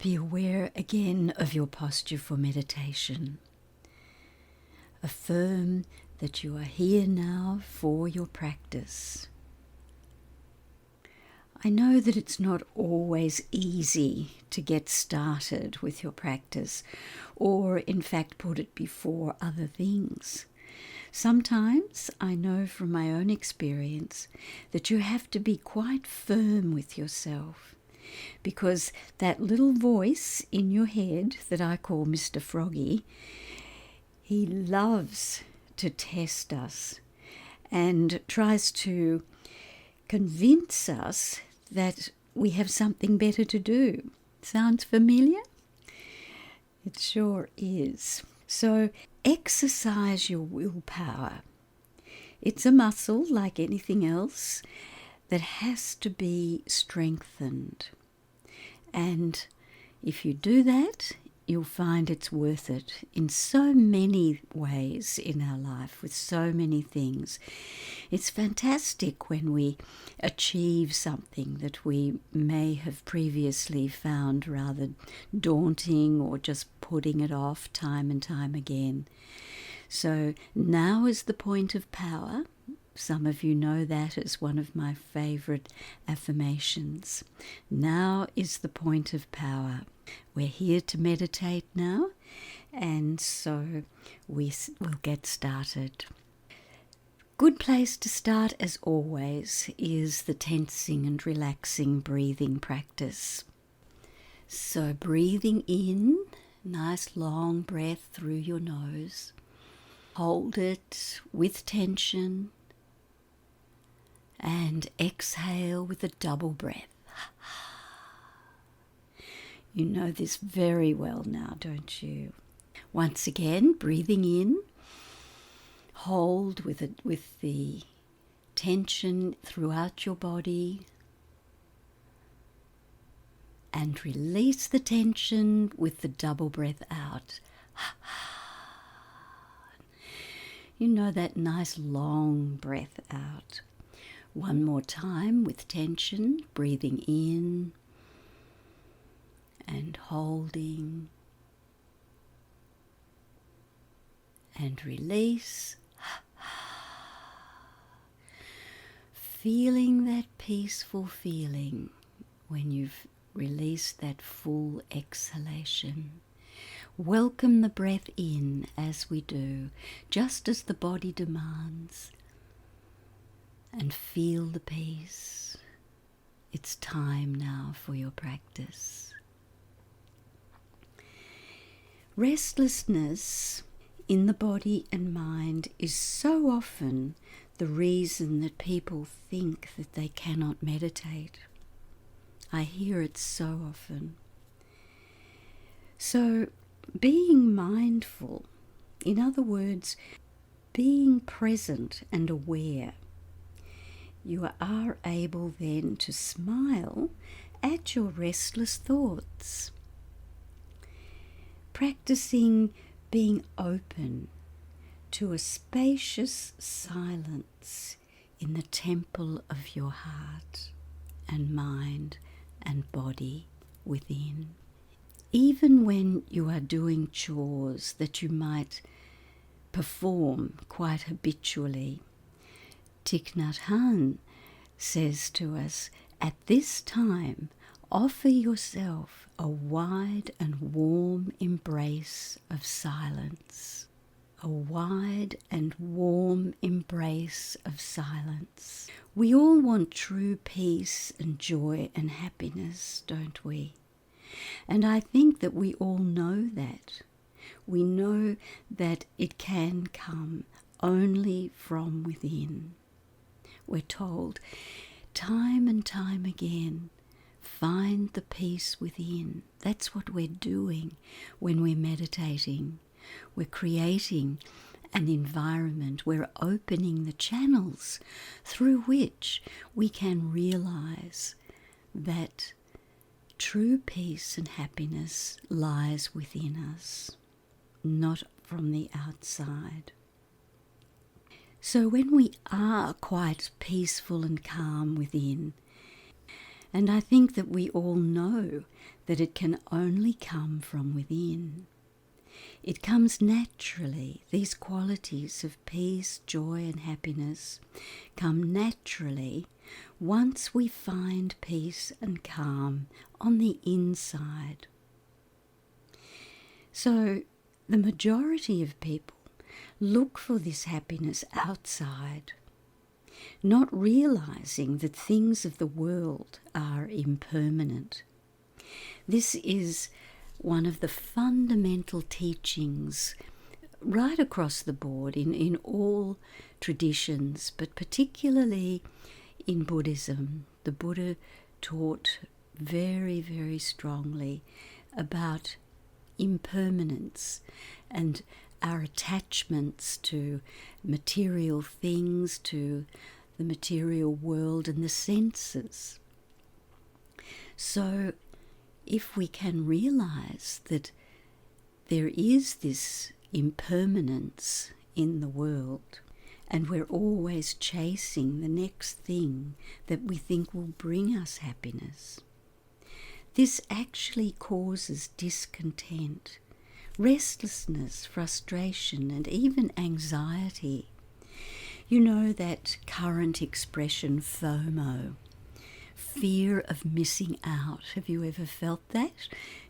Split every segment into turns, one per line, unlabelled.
Be aware again of your posture for meditation. Affirm that you are here now for your practice. I know that it's not always easy to get started with your practice, or in fact put it before other things. Sometimes I know from my own experience that you have to be quite firm with yourself, because that little voice in your head that I call Mr. Froggy, he loves to test us and tries to convince us that we have something better to do. Sounds familiar? It sure is. So exercise your willpower. It's a muscle like anything else that has to be strengthened. And if you do that, you'll find it's worth it in so many ways in our life, with so many things. It's fantastic when we achieve something that we may have previously found rather daunting or just putting it off time and time again. So now is the point of power. Some of you know that as one of my favorite affirmations. Now is the point of power. We're here to meditate now, and so we'll get started. Good place to start, as always, is the tensing and relaxing breathing practice. So breathing in, nice long breath through your nose. Hold it with tension, and exhale with a double breath. You know this very well now, don't you? Once again, breathing in, hold with the tension throughout your body, and release the tension with the double breath out. You know that nice long breath out. One more time with tension, breathing in and holding and release. Feeling that peaceful feeling when you've released that full exhalation. Welcome the breath in as we do, just as the body demands, and feel the peace. It's time now for your practice. Restlessness in the body and mind is so often the reason that people think that they cannot meditate. I hear it so often. So being mindful, in other words, being present and aware, you are able then to smile at your restless thoughts. Practicing being open to a spacious silence in the temple of your heart and mind and body within. Even when you are doing chores that you might perform quite habitually, Thich Nhat Hanh says to us, at this time, offer yourself a wide and warm embrace of silence. A wide and warm embrace of silence. We all want true peace and joy and happiness, don't we? And I think that we all know that. We know that it can come only from within. We're told time and time again, find the peace within. That's what we're doing when we're meditating. We're creating an environment. We're opening the channels through which we can realize that true peace and happiness lies within us, not from the outside. So when we are quite peaceful and calm within, And I think that we all know that it can only come from within. It comes naturally. These qualities of peace, joy, and happiness come naturally once we find peace and calm on the inside. So the majority of people look for this happiness outside, not realizing that things of the world are impermanent. This is one of the fundamental teachings right across the board in all traditions, but particularly in Buddhism. The Buddha taught very, very strongly about impermanence and our attachments to material things, to the material world and the senses. So if we can realize that there is this impermanence in the world, and we're always chasing the next thing that we think will bring us happiness, this actually causes discontent, restlessness, frustration, and even anxiety. You know that current expression FOMO, fear of missing out. Have you ever felt that?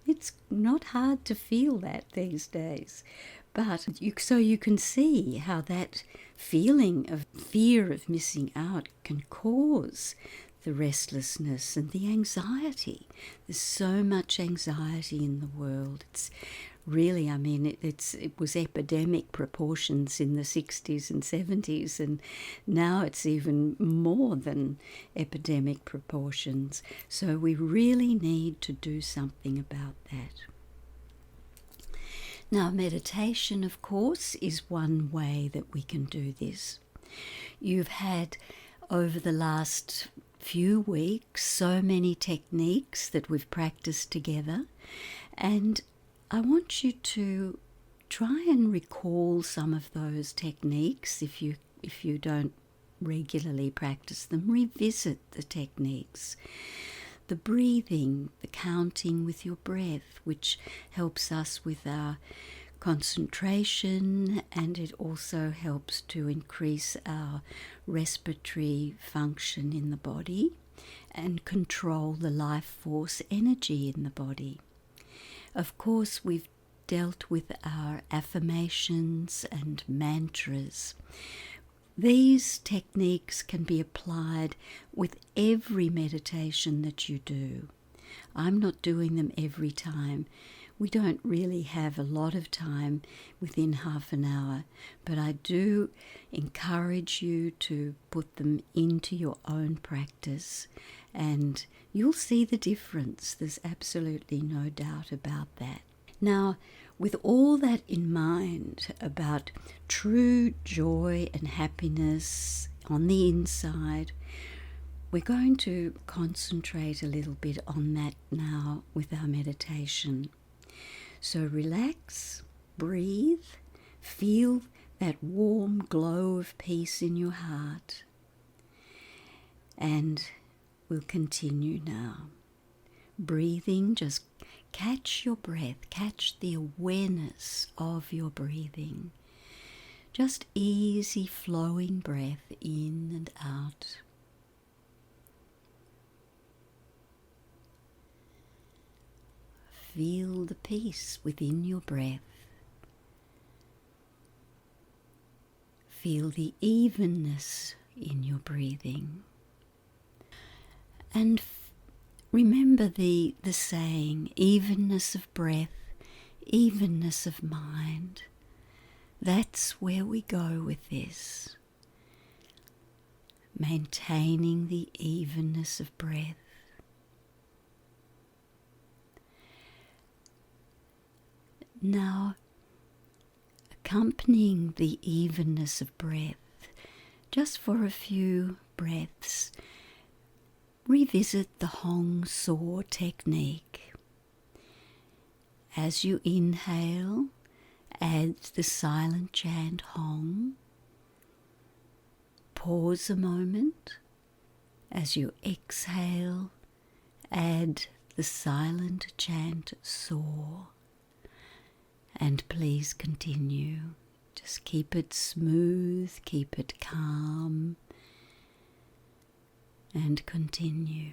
It's not hard to feel that these days. But so you can see how that feeling of fear of missing out can cause the restlessness and the anxiety. There's so much anxiety in the world. It's really, I mean, it was epidemic proportions in the 60s and 70s, and now it's even more than epidemic proportions. So we really need to do something about that. Now, meditation, of course, is one way that we can do this. You've had, over the last few weeks, so many techniques that we've practiced together, and I want you to try and recall some of those techniques. If you don't regularly practice them, revisit the techniques. The breathing, the counting with your breath, which helps us with our concentration, and it also helps to increase our respiratory function in the body and control the life force energy in the body. Of course, we've dealt with our affirmations and mantras. These techniques can be applied with every meditation that you do. I'm not doing them every time. We don't really have a lot of time within half an hour, but I do encourage you to put them into your own practice, and you'll see the difference. There's absolutely no doubt about that. Now, with all that in mind about true joy and happiness on the inside, we're going to concentrate a little bit on that now with our meditation. So relax, breathe, feel that warm glow of peace in your heart, and we'll continue now. Breathing, just catch your breath, catch the awareness of your breathing. Just easy flowing breath in and out. Feel the peace within your breath. Feel the evenness in your breathing. And remember the saying, evenness of breath, evenness of mind. That's where we go with this. Maintaining the evenness of breath. Now, accompanying the evenness of breath, just for a few breaths, revisit the Hong Saw technique. As you inhale, add the silent chant Hong. Pause a moment. As you exhale, Add the silent chant soar, and please continue. Just keep it smooth, keep it calm, and continue.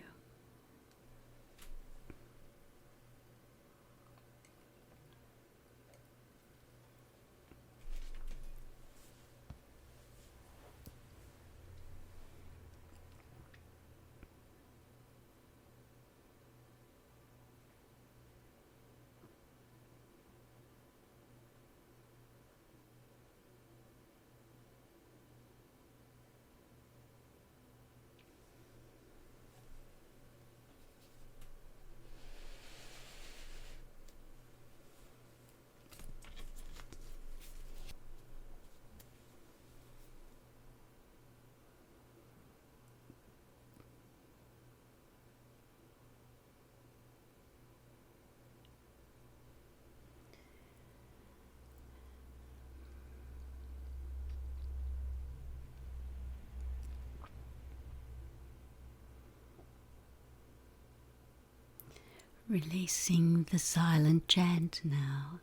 Releasing the silent chant now,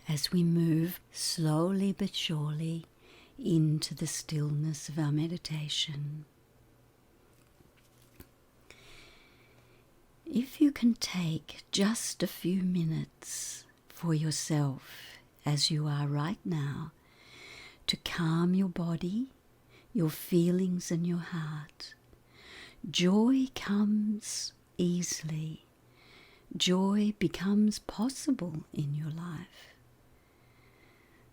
as we move slowly but surely into the stillness of our meditation. If you can take just a few minutes for yourself, as you are right now, to calm your body, your feelings and your heart, joy comes easily. Joy becomes possible in your life.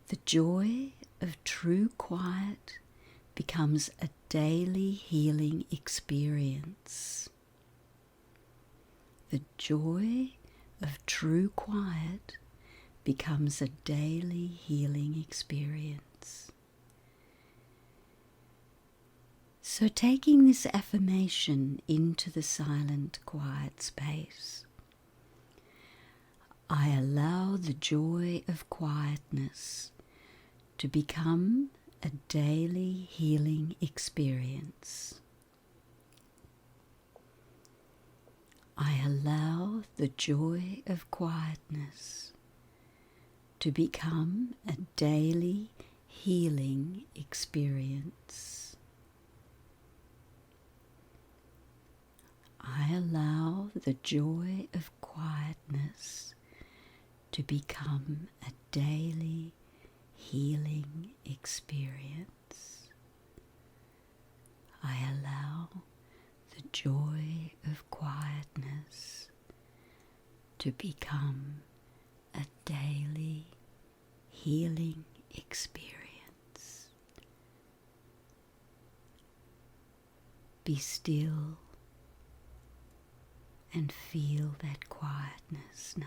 The joy of true quiet becomes a daily healing experience. The joy of true quiet becomes a daily healing experience. So taking this affirmation into the silent, quiet space, I allow the joy of quietness to become a daily healing experience. I allow the joy of quietness to become a daily healing experience. I allow the joy of quietness to become a daily healing experience. I allow the joy of quietness to become a daily healing experience. Be still and feel that quietness now.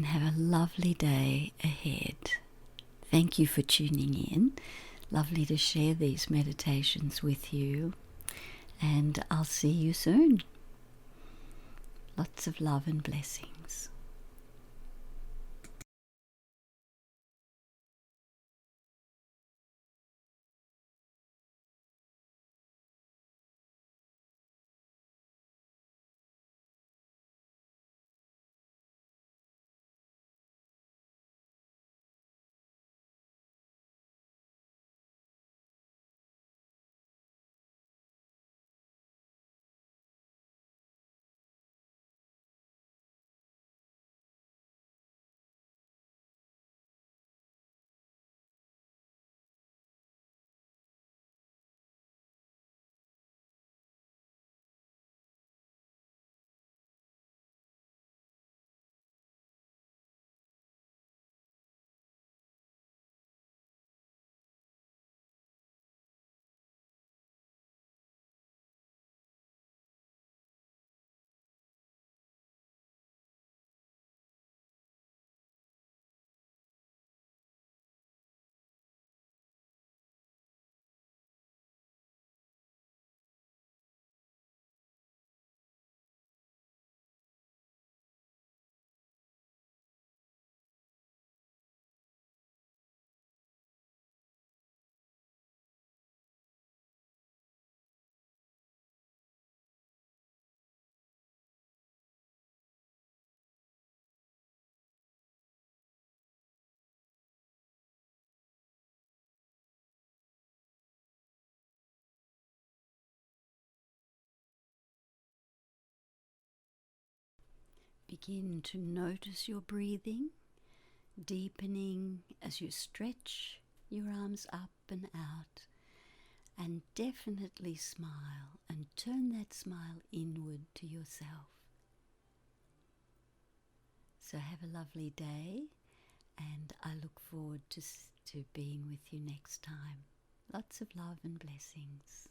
and have a lovely day ahead. Thank you for tuning in. Lovely to share these meditations with you, and I'll see you soon. Lots of love and blessings. Begin to notice your breathing, deepening as you stretch your arms up and out, and definitely smile and turn that smile inward to yourself. So have a lovely day, and I look forward to being with you next time. Lots of love and blessings.